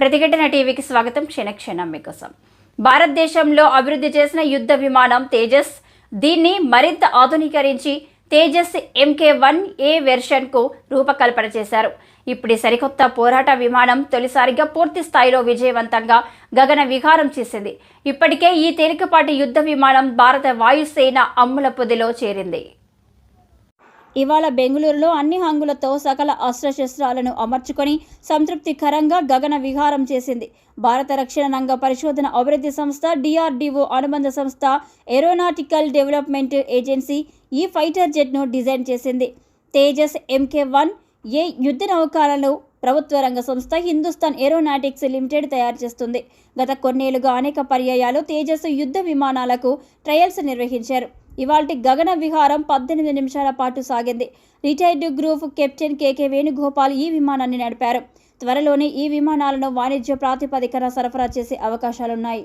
ప్రతిఘటన టీవీకి స్వాగతం. క్షణక్షణం మీకోసం. భారతదేశంలో అభివృద్ధి చేసిన యుద్ధ విమానం తేజస్. దీన్ని మరింత ఆధునీకరించి తేజస్ MK1A వెర్షన్కు రూపకల్పన చేశారు. ఇప్పుడు సరికొత్త పోరాట విమానం తొలిసారిగా పూర్తి స్థాయిలో విజయవంతంగా గగన విహారం చేసింది. ఇప్పటికే ఈ తేలికపాటి యుద్ధ విమానం భారత వాయుసేన అమ్ముల పొదిలో చేరింది. ఇవాళ బెంగళూరులో అన్ని హంగులతో సకల అస్త్రశస్త్రాలను అమర్చుకొని సంతృప్తికరంగా గగన విహారం చేసింది. భారత రక్షణ రంగ పరిశోధన అభివృద్ధి సంస్థ DRDO అనుబంధ సంస్థ ఏరోనాటికల్ డెవలప్మెంట్ ఏజెన్సీ ఈ ఫైటర్ జెట్ను డిజైన్ చేసింది. తేజస్ MK1A యుద్ధ నౌకలను ప్రభుత్వ రంగ సంస్థ హిందుస్థాన్ ఏరోనాటిక్స్ లిమిటెడ్ తయారు చేస్తుంది. గత కొన్నేళ్లుగా అనేక పర్యాయాలు తేజస్ యుద్ధ విమానాలకు ట్రయల్స్ నిర్వహించారు. ఇవాల్టి గగన విహారం 18 నిమిషాల పాటు సాగింది. Retired group captain KK Venugopal ఈ విమానాన్ని నడిపారు. త్వరలోనే ఈ విమానాలను వాణిజ్య ప్రాతిపదికన సరఫరా చేసే అవకాశాలున్నాయి.